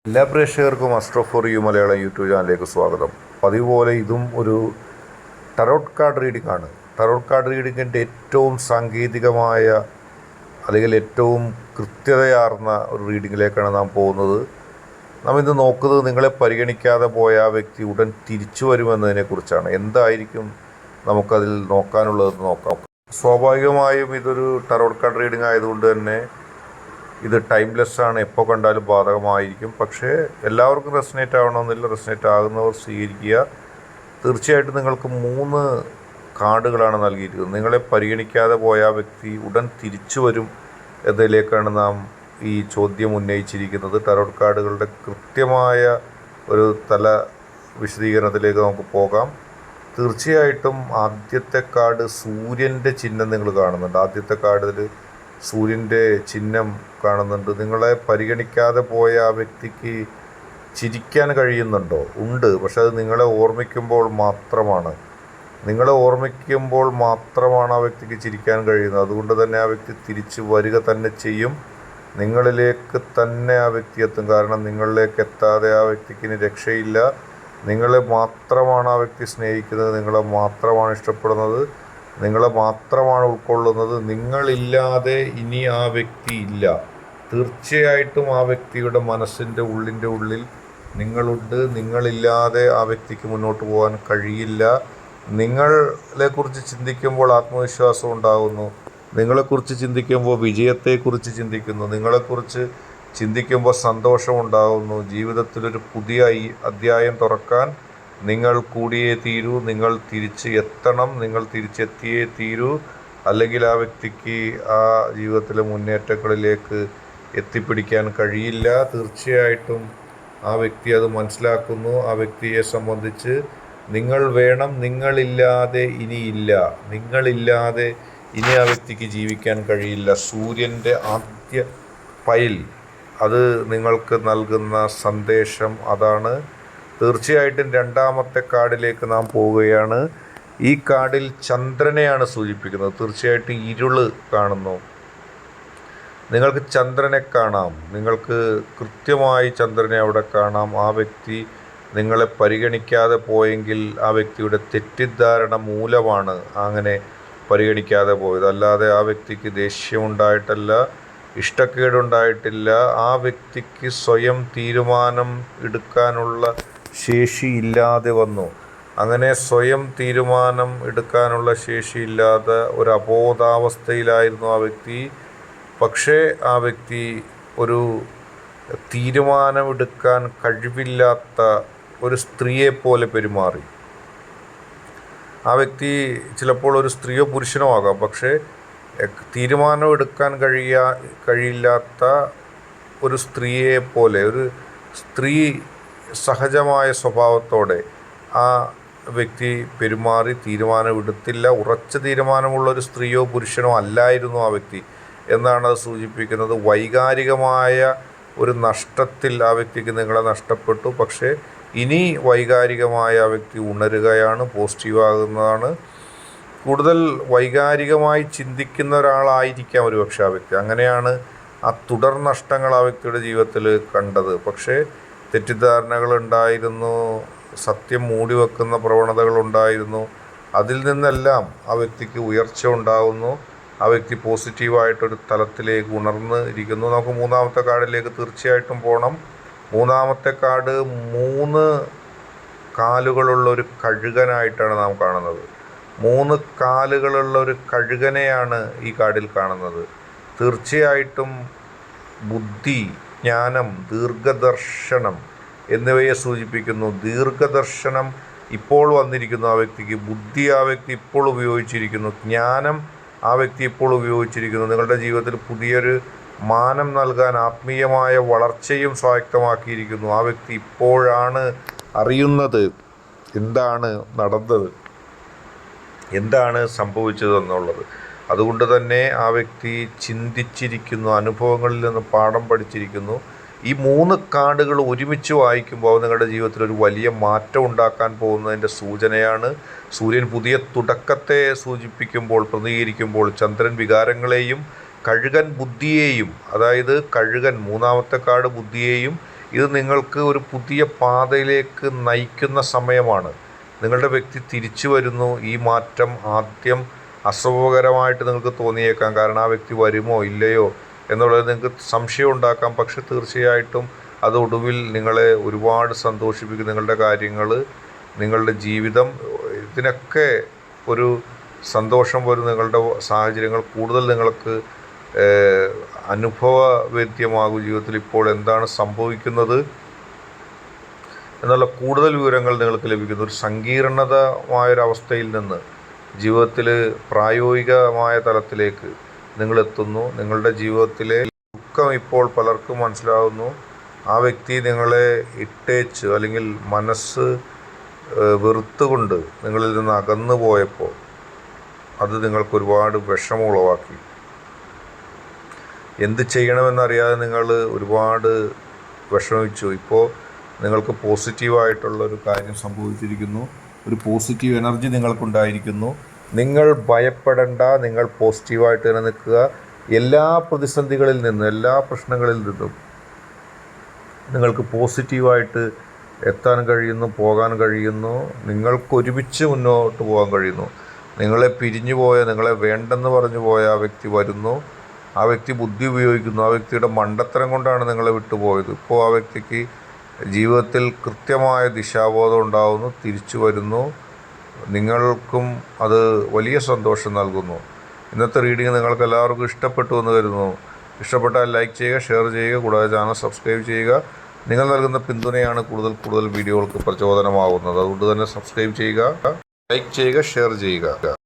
എല്ലാ പ്രേക്ഷകർക്കും astro for you Malayalam YouTube ചാനലിലേക്ക് സ്വാഗതം. പതിവ് പോലെ ഇതും ഒരു ടറോട്ട് കാർഡ് റീഡിംഗ് ആണ്. ടറോട്ട് കാർഡ് റീഡിങ്ങിൻ്റെ ഏറ്റവും സാങ്കേതികമായ അല്ലെങ്കിൽ ഏറ്റവും കൃത്യതയാർന്ന ഒരു റീഡിങ്ങിലേക്കാണ് നാം പോകുന്നത്. നാം ഇന്ന് നോക്കുന്നത് നിങ്ങളെ പരിഗണിക്കാതെ പോയ ആ വ്യക്തി ഉടൻ തിരിച്ചു വരുമെന്നതിനെക്കുറിച്ചാണ്. എന്തായിരിക്കും നമുക്കതിൽ നോക്കാനുള്ളതെന്ന് നോക്കാം. സ്വാഭാവികമായും ഇതൊരു ടറോട്ട് കാർഡ് റീഡിംഗ് ആയതുകൊണ്ട് തന്നെ ഇത് ടൈംലെസ് ആണ്, എപ്പോൾ കണ്ടാലും ബാധകമായിരിക്കും. പക്ഷേ എല്ലാവർക്കും റെസനേറ്റ് ആവണമെന്നില്ല. റെസനേറ്റ് ആകുന്നവർ സ്വീകരിക്കുക. തീർച്ചയായിട്ടും നിങ്ങൾക്ക് 3 കാർഡുകളാണ് നൽകിയിരിക്കുന്നത്. നിങ്ങളെ പരിഗണിക്കാതെ പോയ ആ വ്യക്തി ഉടൻ തിരിച്ചു വരും എന്നതിലേക്കാണ് നാം ഈ ചോദ്യം ഉന്നയിച്ചിരിക്കുന്നത്. ടറോട്ട് കാർഡുകളുടെ കൃത്യമായ ഒരു വിശദീകരണത്തിലേക്ക് നമുക്ക് പോകാം. തീർച്ചയായിട്ടും ആദ്യത്തെ കാർഡ് സൂര്യൻ്റെ ചിഹ്നം നിങ്ങൾ കാണുന്നുണ്ട്. ആദ്യത്തെ കാർഡിൽ സൂര്യൻ്റെ ചിഹ്നം കാണുന്നുണ്ട്. നിങ്ങളെ പരിഗണിക്കാതെ പോയ ആ വ്യക്തിക്ക് ചിരിക്കാൻ കഴിയുന്നുണ്ടോ? ഉണ്ട്. പക്ഷെ അത് നിങ്ങളെ ഓർമ്മിക്കുമ്പോൾ മാത്രമാണ്. ആ വ്യക്തിക്ക് ചിരിക്കാൻ കഴിയുന്നത്. അതുകൊണ്ട് തന്നെ ആ വ്യക്തി തിരിച്ച് വരിക തന്നെ ചെയ്യും. നിങ്ങളിലേക്ക് തന്നെ ആ വ്യക്തി എത്തും. കാരണം നിങ്ങളിലേക്ക് എത്താതെ ആ വ്യക്തിക്ക് ഇനി രക്ഷയില്ല. നിങ്ങളെ മാത്രമാണ് ആ വ്യക്തി സ്നേഹിക്കുന്നത്. നിങ്ങളെ മാത്രമാണ് ഇഷ്ടപ്പെടുന്നത്. നിങ്ങളെ മാത്രമാണ് ഉൾക്കൊള്ളുന്നത്. നിങ്ങളില്ലാതെ ഇനി ആ വ്യക്തി ഇല്ല. തീർച്ചയായിട്ടും ആ വ്യക്തിയുടെ മനസ്സിൻ്റെ ഉള്ളിൽ നിങ്ങളുണ്ട്. നിങ്ങളില്ലാതെ ആ വ്യക്തിക്ക് മുന്നോട്ട് പോകാൻ കഴിയില്ല. നിങ്ങളെക്കുറിച്ച് ചിന്തിക്കുമ്പോൾ ആത്മവിശ്വാസം ഉണ്ടാകുന്നു. നിങ്ങളെക്കുറിച്ച് ചിന്തിക്കുമ്പോൾ വിജയത്തെക്കുറിച്ച് ചിന്തിക്കുന്നു. നിങ്ങളെക്കുറിച്ച് ചിന്തിക്കുമ്പോൾ സന്തോഷമുണ്ടാകുന്നു. ജീവിതത്തിലൊരു പുതിയ അധ്യായം തുറക്കാൻ നിങ്ങൾ കൂടിയേ തീരൂ. നിങ്ങൾ തിരിച്ച് എത്തണം. നിങ്ങൾ തിരിച്ചെത്തിയേ തീരൂ. അല്ലെങ്കിൽ ആ വ്യക്തിക്ക് ആ ജീവിതത്തിലെ മുന്നേറ്റങ്ങളിലേക്ക് എത്തിപ്പിടിക്കാൻ കഴിയില്ല. തീർച്ചയായിട്ടും ആ വ്യക്തി അത് മനസ്സിലാക്കുന്നു. ആ വ്യക്തിയെ സംബന്ധിച്ച് നിങ്ങൾ വേണം. നിങ്ങളില്ലാതെ ഇനിയില്ല. നിങ്ങളില്ലാതെ ഇനി ആ വ്യക്തിക്ക് ജീവിക്കാൻ കഴിയില്ല. സൂര്യൻ്റെ ആദ്യ പൈൽ അത് നിങ്ങൾക്ക് നൽകുന്ന സന്ദേശം അതാണ്. തീർച്ചയായിട്ടും രണ്ടാമത്തെ കാർഡിലേക്ക് നാം പോവുകയാണ്. ഈ കാർഡിൽ ചന്ദ്രനെയാണ് സൂചിപ്പിക്കുന്നത്. തീർച്ചയായിട്ടും ഇരുള് കാണുന്നു. നിങ്ങൾക്ക് ചന്ദ്രനെ കാണാം. നിങ്ങൾക്ക് കൃത്യമായി ചന്ദ്രനെ അവിടെ കാണാം. ആ വ്യക്തി നിങ്ങളെ പരിഗണിക്കാതെ പോയെങ്കിൽ ആ വ്യക്തിയുടെ തെറ്റിദ്ധാരണ മൂലമാണ് അങ്ങനെ പരിഗണിക്കാതെ പോയത്. അല്ലാതെ ആ വ്യക്തിക്ക് ദേഷ്യമുണ്ടായിട്ടല്ല, ഇഷ്ടക്കേടുണ്ടായിട്ടില്ല. ആ വ്യക്തിക്ക് സ്വയം തീരുമാനം എടുക്കാനുള്ള ശേഷിയില്ലാതെ വന്നു. അങ്ങനെ സ്വയം തീരുമാനം എടുക്കാനുള്ള ശേഷിയില്ലാതെ ഒരു അബോധാവസ്ഥയിലായിരുന്നു ആ വ്യക്തി. പക്ഷേ ആ വ്യക്തി ഒരു തീരുമാനമെടുക്കാൻ കഴിവില്ലാത്ത ഒരു സ്ത്രീയെപ്പോലെ പെരുമാറി. ആ വ്യക്തി ചിലപ്പോൾ ഒരു സ്ത്രീയോ പുരുഷനോ ആകാം. പക്ഷേ തീരുമാനം എടുക്കാൻ കഴിയില്ലാത്ത ഒരു സ്ത്രീയെപ്പോലെ, ഒരു സ്ത്രീ സഹജമായ സ്വഭാവത്തോടെ ആ വ്യക്തി പെരുമാറി. തീരുമാനമെടുത്തില്ല. ഉറച്ച തീരുമാനമുള്ള ഒരു സ്ത്രീയോ പുരുഷനോ അല്ലായിരുന്നു ആ വ്യക്തി എന്നാണ് അത് സൂചിപ്പിക്കുന്നത്. വൈകാരികമായ ഒരു നഷ്ടത്തിൽ ആ വ്യക്തിക്ക് നിങ്ങളെ നഷ്ടപ്പെട്ടു. പക്ഷേ ഇനി വൈകാരികമായ ആ വ്യക്തി ഉണരുകയാണ്, പോസിറ്റീവാകുന്നതാണ്. കൂടുതൽ വൈകാരികമായി ചിന്തിക്കുന്ന ഒരാളായിരിക്കാം ഒരുപക്ഷെ ആ വ്യക്തി. അങ്ങനെയാണ് ആ തുടർ നഷ്ടങ്ങൾ ആ വ്യക്തിയുടെ ജീവിതത്തിൽ കണ്ടത്. പക്ഷേ തെറ്റിദ്ധാരണകളുണ്ടായിരുന്നു, സത്യം മൂടിവെക്കുന്ന പ്രവണതകളുണ്ടായിരുന്നു. അതിൽ നിന്നെല്ലാം ആ വ്യക്തിക്ക് ഉയർച്ച ഉണ്ടാകുന്നു. ആ വ്യക്തി പോസിറ്റീവായിട്ടൊരു തലത്തിലേക്ക് ഉണർന്ന് ഇരിക്കുന്നു. നമുക്ക് മൂന്നാമത്തെ കാർഡിലേക്ക് തീർച്ചയായിട്ടും പോകണം. മൂന്നാമത്തെ കാർഡ് 3 കാലുകളുള്ള ഒരു കഴുകനായിട്ടാണ് നാം കാണുന്നത്. 3 കാലുകളുള്ള ഒരു കഴുകനെയാണ് ഈ കാർഡിൽ കാണുന്നത്. തീർച്ചയായിട്ടും ബുദ്ധി, ജ്ഞാനം, ദീർഘദർശനം എന്നിവയെ സൂചിപ്പിക്കുന്നു. ദീർഘദർശനം ഇപ്പോൾ വന്നിരിക്കുന്നു ആ വ്യക്തിക്ക്. ബുദ്ധി ആ വ്യക്തി ഇപ്പോൾ ഉപയോഗിച്ചിരിക്കുന്നു. ജ്ഞാനം ആ വ്യക്തി ഇപ്പോൾ ഉപയോഗിച്ചിരിക്കുന്നു. നിങ്ങളുടെ ജീവിതത്തിൽ പുതിയൊരു മാനം നൽകാൻ ആത്മീയമായ വളർച്ചയും സ്വായത്തമാക്കിയിരിക്കുന്നു. ആ വ്യക്തി ഇപ്പോഴാണ് അറിയുന്നത് എന്താണ് നടന്നത്, എന്താണ് സംഭവിച്ചതെന്നുള്ളത്. അതുകൊണ്ട് തന്നെ ആ വ്യക്തി ചിന്തിച്ചിരിക്കുന്നു, അനുഭവങ്ങളിൽ നിന്ന് പാഠം പഠിച്ചിരിക്കുന്നു. ഈ 3 കാർഡുകൾ ഒരുമിച്ച് വായിക്കുമ്പോൾ നിങ്ങളുടെ ജീവിതത്തിൽ ഒരു വലിയ മാറ്റം ഉണ്ടാക്കാൻ പോകുന്നതിൻ്റെ സൂചനയാണ്. സൂര്യൻ പുതിയ തുടക്കത്തെ സൂചിപ്പിക്കുമ്പോൾ, പ്രതികരിക്കുമ്പോൾ, ചന്ദ്രൻ വികാരങ്ങളെയും കഴുകൻ ബുദ്ധിയെയും, അതായത് കഴുകൻ മൂന്നാമത്തെ കാർഡ് ബുദ്ധിയെയും ഇത് നിങ്ങൾക്ക് ഒരു പുതിയ പാതയിലേക്ക് നയിക്കുന്ന സമയമാണ്. നിങ്ങളുടെ വ്യക്തി തിരിച്ചു വരുന്നു. ഈ മാറ്റം ആദ്യം അസുഖകരമായിട്ട് നിങ്ങൾക്ക് തോന്നിയേക്കാം. കാരണം ആ വ്യക്തി വരുമോ ഇല്ലയോ എന്നുള്ളത് നിങ്ങൾക്ക് സംശയം ഉണ്ടാക്കാം. പക്ഷെ തീർച്ചയായിട്ടും അത് ഒടുവിൽ നിങ്ങളെ ഒരുപാട് സന്തോഷിപ്പിക്കും. നിങ്ങളുടെ കാര്യങ്ങൾ, നിങ്ങളുടെ ജീവിതം, ഇതിനൊക്കെ ഒരു സന്തോഷം വരും. നിങ്ങളുടെ സാഹചര്യങ്ങൾ കൂടുതൽ നിങ്ങൾക്ക് അനുഭവവേദ്യമാകും. ജീവിതത്തിൽ ഇപ്പോൾ എന്താണ് സംഭവിക്കുന്നത് എന്നുള്ള കൂടുതൽ വിവരങ്ങൾ നിങ്ങൾക്ക് ലഭിക്കുന്നു. ഒരു സങ്കീർണതമായൊരവസ്ഥയിൽ നിന്ന് ജീവിതത്തിൽ പ്രായോഗികമായ തലത്തിലേക്ക് നിങ്ങളെത്തുന്നു. നിങ്ങളുടെ ജീവിതത്തിലെ ദുഃഖം ഇപ്പോൾ പലർക്കും മനസ്സിലാവുന്നു. ആ വ്യക്തി നിങ്ങളെ ഇട്ടേച്ച് അല്ലെങ്കിൽ മനസ്സ് വെറുത്തുകൊണ്ട് നിങ്ങളിൽ നിന്ന് അകന്നു പോയപ്പോൾ അത് നിങ്ങൾക്ക് ഒരുപാട് വിഷമം ഉളവാക്കി. എന്ത് ചെയ്യണമെന്നറിയാതെ നിങ്ങൾ ഒരുപാട് വിഷമിച്ചു. ഇപ്പോൾ നിങ്ങൾക്ക് പോസിറ്റീവായിട്ടുള്ളൊരു കാര്യം സംഭവിച്ചിരിക്കുന്നു. ഒരു പോസിറ്റീവ് എനർജി നിങ്ങൾക്കുണ്ടായിരിക്കുന്നു. നിങ്ങൾ ഭയപ്പെടേണ്ട. നിങ്ങൾ പോസിറ്റീവായിട്ട് തന്നെ നിൽക്കുക. എല്ലാ പ്രതിസന്ധികളിൽ നിന്നും, എല്ലാ പ്രശ്നങ്ങളിൽ നിന്നും നിങ്ങൾക്ക് പോസിറ്റീവായിട്ട് എത്താൻ കഴിയുന്നു, പോകാൻ കഴിയുന്നു. നിങ്ങൾക്ക് ഒരുമിച്ച് മുന്നോട്ട് പോകാൻ കഴിയുന്നു. നിങ്ങളെ പിരിഞ്ഞു പോയ, നിങ്ങളെ വേണ്ടെന്ന് പറഞ്ഞു പോയ ആ വ്യക്തി വരുന്നു. ആ വ്യക്തി ബുദ്ധി ഉപയോഗിക്കുന്നു. ആ വ്യക്തിയുടെ മണ്ടത്തരം കൊണ്ടാണ് നിങ്ങളെ വിട്ടുപോയത്. ഇപ്പോൾ ആ വ്യക്തിക്ക് ജീവിതത്തിൽ കൃത്യമായ ദിശാബോധം ഉണ്ടാകുന്നു, തിരിച്ചു വരുന്നു. നിങ്ങൾക്കും അത് വലിയ സന്തോഷം നൽകുന്നു. ഇന്നത്തെ റീഡിങ് നിങ്ങൾക്ക് എല്ലാവർക്കും ഇഷ്ടപ്പെട്ടു എന്ന് കരുതുന്നു. ഇഷ്ടപ്പെട്ടാൽ ലൈക്ക് ചെയ്യുക, ഷെയർ ചെയ്യുക, കൂടാതെ ചാനൽ സബ്സ്ക്രൈബ് ചെയ്യുക. നിങ്ങൾ നൽകുന്ന പിന്തുണയാണ് കൂടുതൽ വീഡിയോകൾക്ക് പ്രചോദനമാകുന്നത്. അതുകൊണ്ട് തന്നെ സബ്സ്ക്രൈബ് ചെയ്യുക, ലൈക്ക് ചെയ്യുക, ഷെയർ ചെയ്യുക.